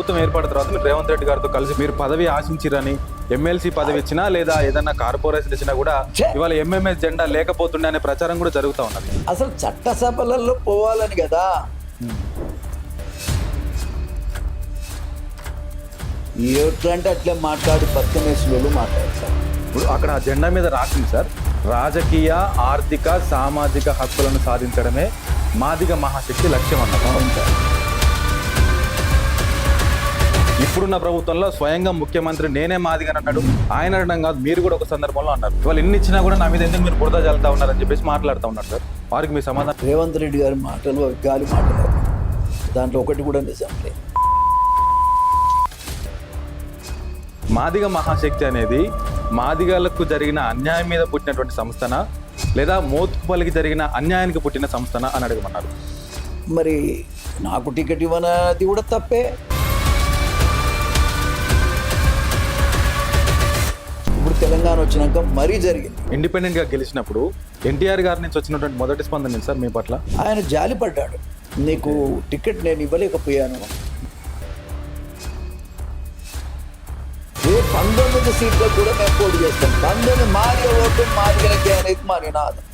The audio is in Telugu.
ప్రభుత్వం ఏర్పడిన తర్వాత మీరు రేవంత్ రెడ్డి గారితో కలిసి మీరు పదవి ఆశించిరని, ఎమ్మెల్సీ పదవి ఇచ్చినా లేదా ఏదన్నా కార్పొరేషన్ ఇచ్చినా కూడా ఇవాళ ఎంఎంఎస్ జెండా లేకపోతుండే అనే ప్రచారం కూడా జరుగుతూ ఉన్నది. అసలు చట్టసభలలో పోవాలని కదా. ఎట్లంటే అట్లే మాట్లాడి బతికనేసులు మాట్లాడతారు. ఇప్పుడు అక్కడ ఆ జెండా మీద రాసింది సార్, రాజకీయ, ఆర్థిక, సామాజిక హక్కులను సాధించడమే మాదిగ మహాశక్తి లక్ష్యం అన్నారు. ఇప్పుడున్న ప్రభుత్వంలో స్వయంగా ముఖ్యమంత్రి నేనే మాదిగని అన్నాడు. ఆయన అనడం కాదు, మీరు కూడా ఒక సందర్భంలో అన్నారు వాళ్ళు ఎన్ని ఇచ్చినా కూడా నా మీద ఎందుకు మీరు బురద జల్లుతా ఉన్నారని చెప్పేసి మాట్లాడుతూ ఉన్నారు సార్. వారికి మీ సమాధానం? రేవంత్ రెడ్డి గారి మాటలు గాలి మాటలు, దాంట్లో ఒకటి కూడా నిజం లేదు. మాదిగ మహాశక్తి అనేది మాదిగలకు జరిగిన అన్యాయం మీద పుట్టినటువంటి సంస్థన లేదా మోత్కుపల్లికి జరిగిన అన్యాయానికి పుట్టిన సంస్థన అని అడగమన్నారు. మరి నాకు టికెట్ ఇవ్వనది కూడా తప్పే. ఇప్పుడు తెలంగాణ వచ్చినాక మరీ జరిగింది. ఇండిపెండెంట్గా గెలిచినప్పుడు ఎన్టీఆర్ గారి నుంచి వచ్చినటువంటి మొదటి స్పందన ఏంటి సార్ మీ పట్ల? ఆయన జాలిపడ్డాడు, నీకు టికెట్ నేను ఇవ్వలేకపోయాను. 19 సీట్లకు కూడా మేము పోటీ చేస్తాం. 19 మాదిగ ఓటు మాదిగలకే అనేది మా నినాదం.